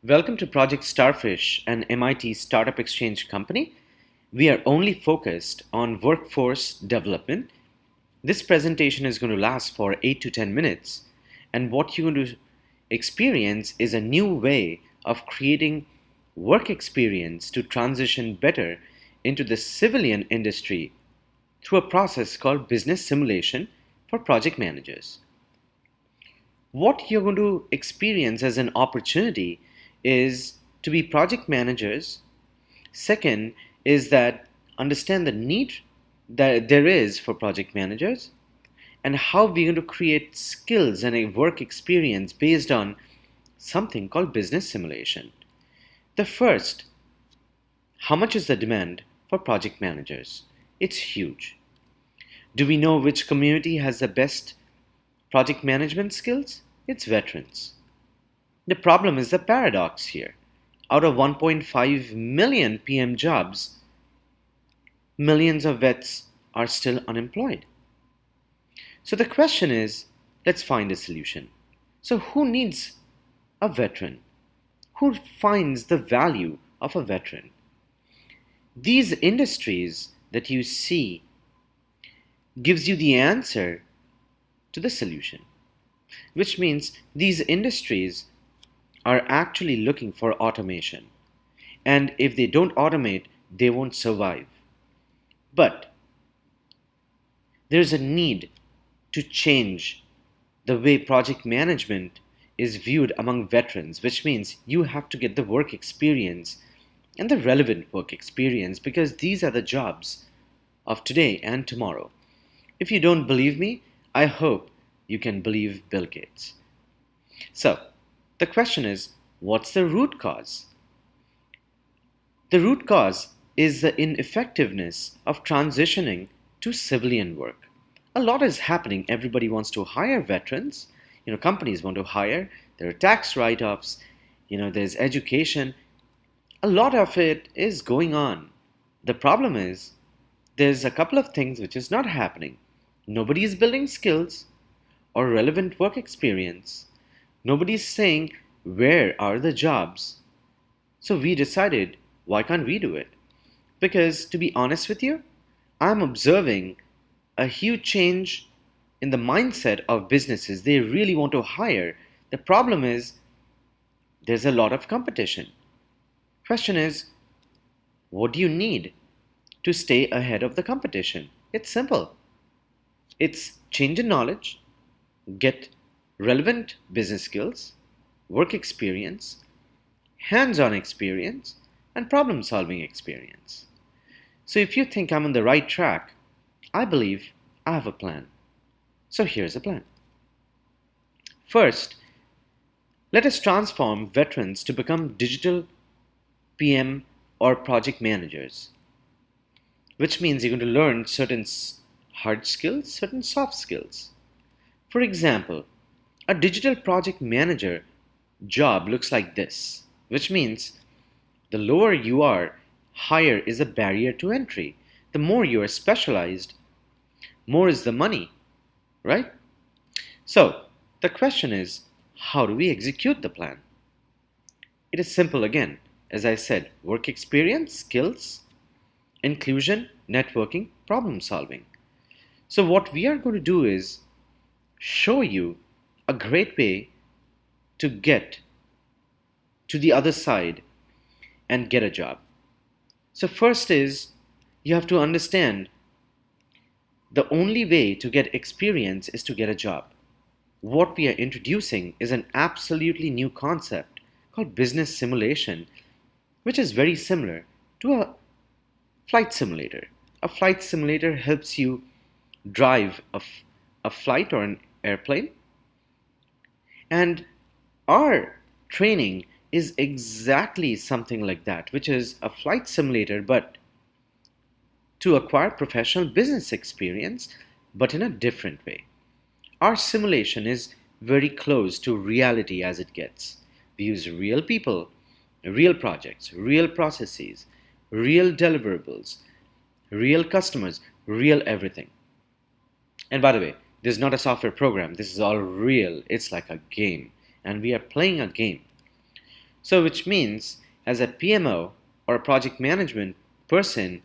Welcome to Project Starfish, an MIT startup exchange company. We are only focused on workforce development. This presentation is going to last for 8 to 10 minutes, and what you're going to experience is a new way of creating work experience to transition better into the civilian industry through a process called business simulation for project managers. What you're going to experience as an opportunity is to be project managers. Second is that understand the need that there is for project managers and how we're going to create skills and a work experience based on something called business simulation. The first, how much is the demand for project managers? It's huge. Do we know which community has the best project management skills? It's veterans. The problem is the paradox here. Out of 1.5 million PM jobs, millions of vets are still unemployed. So the question is, let's find a solution. So who needs a veteran? Who finds the value of a veteran? These industries that you see gives you the answer to the solution, which means these industries are actually looking for automation. And if they don't automate, they won't survive. But there's a need to change the way project management is viewed among veterans, which means you have to get the work experience and the relevant work experience because these are the jobs of today and tomorrow. If you don't believe me, I hope you can believe Bill Gates. So, the question is, what's the root cause? The root cause is the ineffectiveness of transitioning to civilian work. A lot is happening. Everybody wants to hire veterans. Companies want to hire. There are tax write-offs. There's education. A lot of it is going on. The problem is, there's a couple of things which is not happening. Nobody is building skills or relevant work experience. Nobody's saying, where are the jobs? So we decided, why can't we do it? Because to be honest with you, I'm observing a huge change in the mindset of businesses. They really want to hire. The problem is, there's a lot of competition. Question is, what do you need to stay ahead of the competition? It's simple. It's change in knowledge, get relevant business skills, work experience, hands-on experience, and problem-solving experience. So if you think I'm on the right track, I believe I have a plan. So here's a plan. First, let us transform veterans to become digital PM or project managers, which means you're going to learn certain hard skills, certain soft skills. For example, a digital project manager job looks like this, which means the lower you are, higher is a barrier to entry. The more you are specialized, more is the money, right? So, the question is, how do we execute the plan? It is simple again. As I said, work experience, skills, inclusion, networking, problem solving. So what we are going to do is show you a great way to get to the other side and get a job. So first is, you have to understand the only way to get experience is to get a job. What we are introducing is an absolutely new concept called business simulation, which is very similar to a flight simulator. A flight simulator helps you drive a flight or an airplane. And our training is exactly something like that, which is a flight simulator, but to acquire professional business experience, but in a different way. Our simulation is very close to reality as it gets. We use real people, real projects, real processes, real deliverables, real customers, real everything. And by the way, this is not a software program. This is all real. It's like a game. And we are playing a game. So, which means as a PMO or a project management person,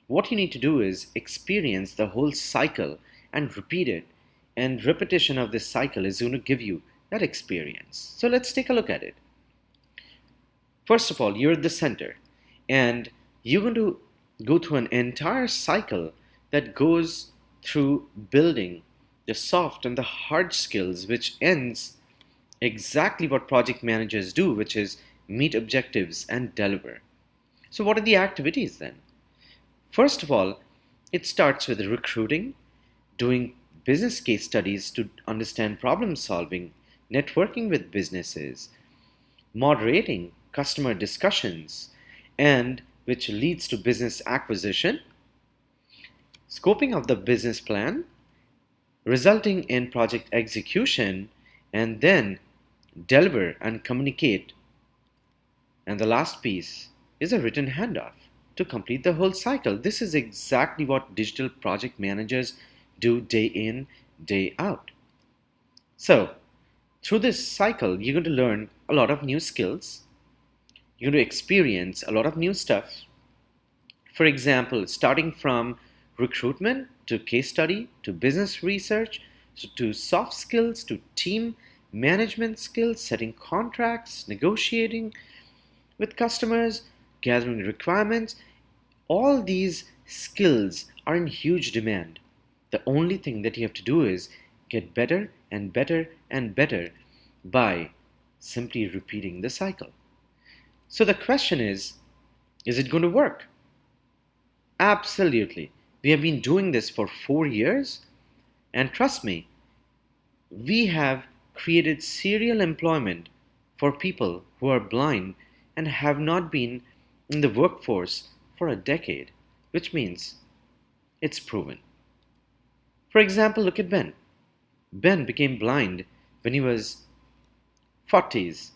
what you need to do is experience the whole cycle and repeat it. And repetition of this cycle is going to give you that experience. So, let's take a look at it. First of all, you're at the center, and you're going to go through an entire cycle that goes through building the soft and the hard skills, which ends exactly what project managers do, which is meet objectives and deliver. So, what are the activities then? First of all, it starts with recruiting, doing business case studies to understand problem solving, networking with businesses, moderating customer discussions, and which leads to business acquisition, scoping of the business plan, resulting in project execution, and then deliver and communicate. And the last piece is a written handoff to complete the whole cycle. This is exactly what digital project managers do day in, day out. So, through this cycle, you're going to learn a lot of new skills. You're going to experience a lot of new stuff. For example, starting from recruitment to case study to business research to soft skills to team management skills, setting contracts, negotiating with customers, gathering requirements. All these skills are in huge demand. The only thing that you have to do is get better and better and better by simply repeating the cycle. So the question is it going to work? Absolutely. We have been doing this for 4 years, and trust me, we have created serial employment for people who are blind and have not been in the workforce for a decade, which means it's proven. For example, look at Ben. Ben became blind when he was 40s.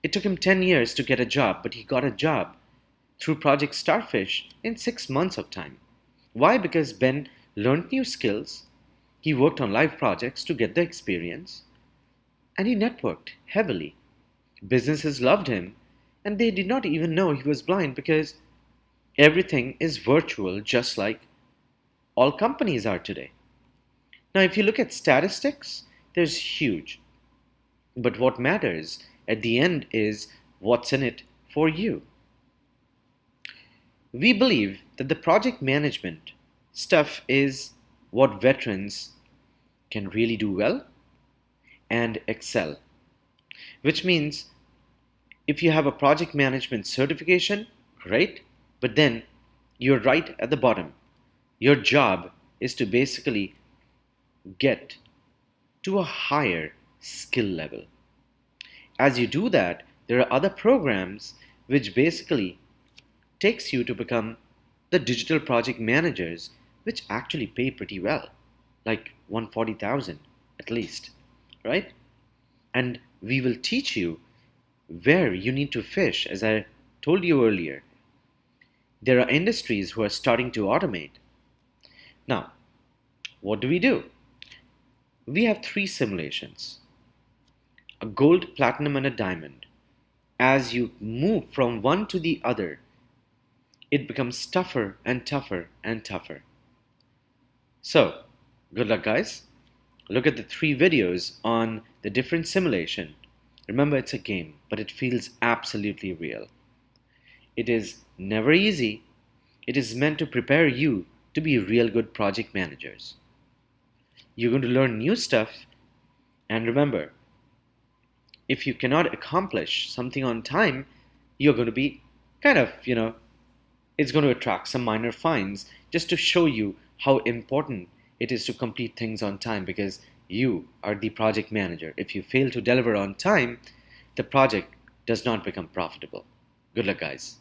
It took him 10 years to get a job, but he got a job through ProjectStarfish in 6 months of time. Why? Because Ben learned new skills, he worked on live projects to get the experience, and he networked heavily. Businesses loved him, and they did not even know he was blind because everything is virtual, just like all companies are today. Now, if you look at statistics, there's huge. But what matters at the end is what's in it for you. We believe that the project management stuff is what veterans can really do well and excel, which means if you have a project management certification, great, but then you're right at the bottom. Your job is to basically get to a higher skill level. As you do that, there are other programs which basically takes you to become the digital project managers, which actually pay pretty well, like 140,000 at least, right? And we will teach you where you need to fish. As I told you earlier, there are industries who are starting to automate. Now, what do? We have 3 simulations: a gold, platinum, and a diamond. As you move from one to the other, it becomes tougher and tougher and tougher. So, good luck, guys. Look at the 3 videos on the different simulation. Remember, it's a game, but it feels absolutely real. It is never easy. It is meant to prepare you to be real good project managers. You're going to learn new stuff, and remember, if you cannot accomplish something on time, you're going to be kind of, it's going to attract some minor fines just to show you how important it is to complete things on time, because you are the project manager. If you fail to deliver on time, the project does not become profitable. Good luck, guys.